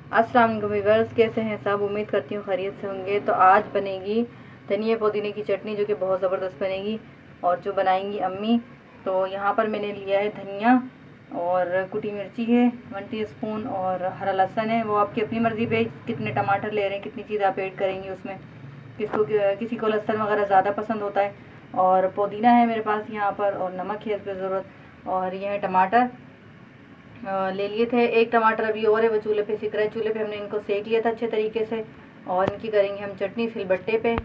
अस्सलाम वालेकुम व्यूअर्स, कैसे हैं सब? उम्मीद करती हूँ खैरियत से होंगे। तो आज बनेगी धनिया पुदीने की चटनी जो कि बहुत ज़बरदस्त बनेगी और जो बनाएंगी अम्मी। तो यहाँ पर मैंने लिया है धनिया और कुटी मिर्ची है 1 टीस्पून और हरा लहसुन है। वो आपकी अपनी मर्ज़ी पे कितने टमाटर ले रहे हैं, कितनी चीज़ आप ऐड करेंगी उसमें। किसी को लहसुन वगैरह ज़्यादा पसंद होता है। और पुदीना है मेरे पास यहाँ पर और नमक है इस पर ज़रूरत। और ये है टमाटर ले लिए थे। एक टमाटर अभी और है, वो चूल्हे पे सिक रहा है। चूल्हे पे हमने इनको सेक लिया था अच्छे तरीके से। और इनकी करेंगे हम चटनी सिलबट्टे पे।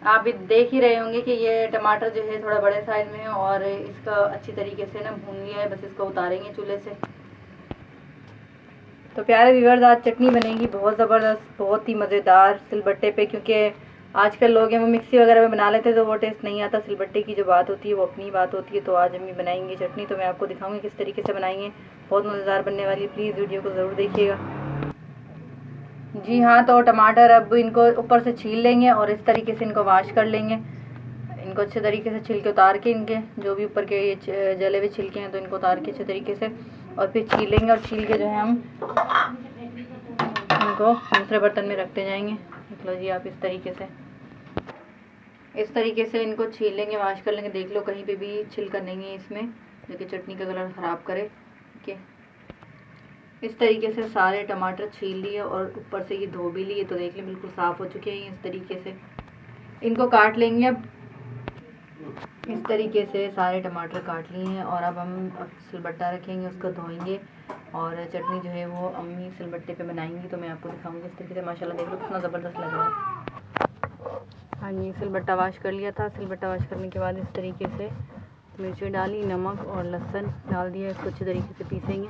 आप भी देख ही रहे होंगे कि ये टमाटर जो है थोड़ा बड़े साइज़ में है और इसका अच्छी तरीके से ना भून लिया है। बस इसको उतारेंगे चूल्हे से। तो प्यारे व्यूअर्स, आज चटनी बनेगी बहुत ज़बरदस्त, बहुत ही मज़ेदार सिलबट्टे पे। क्योंकि आजकल लोग हैं वो मिक्सी वगैरह में बना लेते हैं तो वो टेस्ट नहीं आता। सिलबट्टे की जो बात होती है वो अपनी बात होती है। तो आज अम्मी बनाएंगी चटनी, तो मैं आपको दिखाऊंगी किस तरीके से बनाएंगे। बहुत मज़ेदार बनने वाली है, प्लीज़ वीडियो को ज़रूर देखिएगा। जी हाँ, तो टमाटर अब इनको ऊपर से छील लेंगे और इस तरीके से इनको वॉश कर लेंगे। इनको अच्छे तरीके से छिलके उतार के, इनके जो भी ऊपर के ये जले हुए छिलके हैं तो इनको उतार के अच्छे तरीके से और फिर छीलेंगे। और छील के जो है हम इनको दूसरे बर्तन में रखते जाएंगे। देख लो जी आप, इस तरीके से इनको छील लेंगे, वॉश कर लेंगे। देख लो कहीं पे भी छिलका नहीं है इसमें जो कि चटनी का कलर ख़राब करे। ठीक है, इस तरीके से सारे टमाटर छील लिए और ऊपर से ये धो भी लिए। तो देख लें बिल्कुल साफ़ हो चुके हैं। इस तरीके से इनको काट लेंगे। अब इस तरीके से सारे टमाटर काट लिए हैं और अब हम सिलबट्टा रखेंगे, उसको धोएंगे और चटनी जो है वो अम्मी सिलबट्टे पे बनाएंगी। तो मैं आपको दिखाऊंगी इस तरीके से। माशाल्लाह देख लो कितना ज़बरदस्त लग रहा है। हाँ जी, सिलबट्टा वॉश कर लिया था। सिलबट्टा वॉश करने के बाद इस तरीके से मिर्ची डाली, नमक और लहसुन डाल दिया। इसको अच्छे तरीके से पीसेंगे।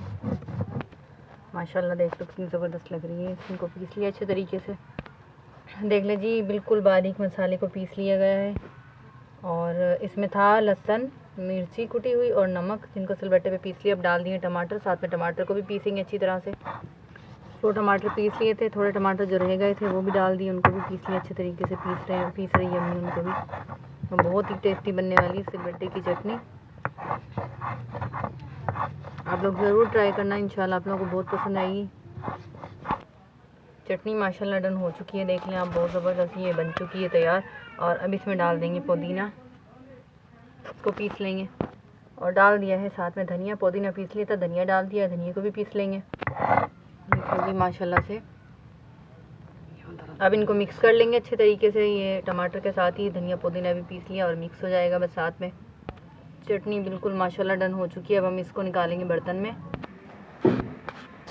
माशाल्लाह देख लो कितनी ज़बरदस्त लग रही है। इनको पीस लिया अच्छे तरीके से। देख ले जी, बिल्कुल बारीक मसाले को पीस लिया गया है। और इसमें था लहसुन, मिर्ची कुटी हुई और नमक, जिनको सिलबट्टे पे पीस लिया। अब डाल दिए टमाटर, साथ में टमाटर को भी पीसेंगे अच्छी तरह से। तो टमाटर पीस लिए थे, थोड़े टमाटर जो रह गए थे वो भी डाल दिए, उनको भी पीस लिया अच्छे तरीके से। पीस रही है अम्मी उनको भी। तो बहुत ही टेस्टी बनने वाली है सिलबट्टे की चटनी। आप लोग ज़रूर ट्राई करना, इंशाल्लाह आप लोगों को बहुत पसंद आएगी। चटनी माशाल्लाह डन हो चुकी है, देख लें आप, बहुत ज़बरदस्त ये बन चुकी है तैयार। और अब इसमें डाल देंगे पुदीना, इसको पीस लेंगे। और डाल दिया है साथ में धनिया। पुदीना पीस लिया था, धनिया डाल दिया, धनिया को भी पीस लेंगे। देखिए माशाल्लाह से। अब इनको मिक्स कर लेंगे अच्छे तरीके से। ये टमाटर के साथ ही धनिया पुदीना भी पीस लिया और मिक्स हो जाएगा बस साथ में। चटनी बिल्कुल माशाल्लाह डन हो चुकी है। अब हम इसको निकालेंगे बर्तन में।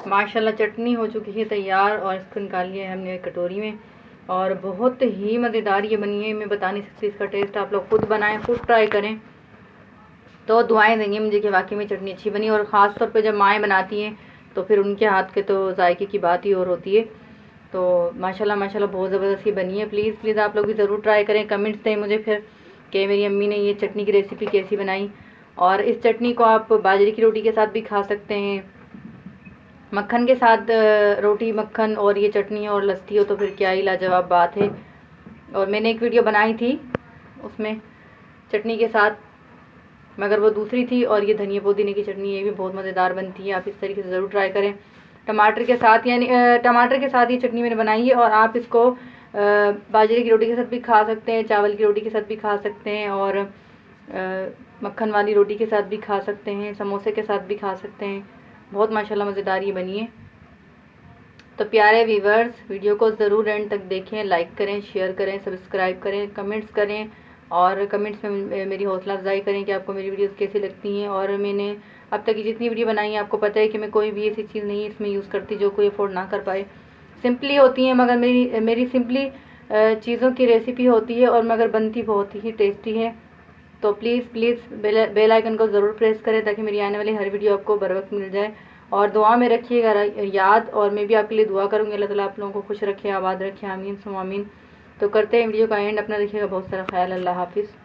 माशाल्लाह चटनी हो चुकी है तैयार और इसको निकाल लिया है हमने कटोरी में। और बहुत ही मज़ेदार ये बनी है, मैं बता नहीं सकती इसका टेस्ट। आप लोग खुद बनाएं, खुद ट्राई करें तो दुआएं देंगे मुझे कि वाकई में चटनी अच्छी बनी। और ख़ास तौर पे जब माएँ बनाती हैं तो फिर उनके हाथ के तो जायके की बात ही और होती है। तो माशाल्लाह माशाल्लाह बहुत ज़बरदस्त ही बनी है। प्लीज़ आप लोग भी ज़रूर ट्राई करें। कमेंट्स दें मुझे फिर कि मेरी अम्मी ने ये चटनी की रेसिपी कैसी बनाई। और इस चटनी को आप बाजरे की रोटी के साथ भी खा सकते हैं, मक्खन के साथ। रोटी, मक्खन और ये चटनी और लस्सी हो तो फिर क्या ही लाजवाब बात है। और मैंने एक वीडियो बनाई थी उसमें चटनी के साथ, मगर वो दूसरी थी। और ये धनिया पुदीने की चटनी ये भी बहुत मज़ेदार बनती है। आप इस तरीके से ज़रूर ट्राई करें टमाटर के साथ। यानी टमाटर के साथ ये चटनी मैंने बनाई है। और आप इसको बाजरे की रोटी के साथ भी खा सकते हैं, चावल की रोटी के साथ भी खा सकते हैं, और मक्खन वाली रोटी के साथ भी खा सकते हैं, समोसे के साथ भी खा सकते हैं। बहुत माशाल्लाह मज़ेदार ये बनी है। तो प्यारे व्यूवर्स, वीडियो को ज़रूर एंड तक देखें, लाइक करें, शेयर करें, सब्सक्राइब करें, कमेंट्स करें। और कमेंट्स में मेरी हौसला अफजाई करें कि आपको मेरी वीडियोस कैसी लगती हैं। और मैंने अब तक की जितनी वीडियो बनाई है, आपको पता है कि मैं कोई भी ऐसी चीज़ नहीं इसमें यूज़ करती जो कोई अफोर्ड ना कर पाए। सिंपली होती हैं, मगर मेरी सिंपली चीज़ों की रेसिपी होती है और मगर बनती बहुत ही टेस्टी है। तो प्लीज़ बेल आइकन को ज़रूर प्रेस करें ताकि मेरी आने वाली हर वीडियो आपको बर वक्त मिल जाए। और दुआ में रखिएगा याद, और मैं भी आपके लिए दुआ करूँगी। अल्लाह ताला आप लोगों को खुश रखे, आबाद रखे, आमीन सुम आमीन। तो करते हैं वीडियो का एंड। अपना रखिएगा बहुत सारा ख्याल। अल्लाह हाफिज़।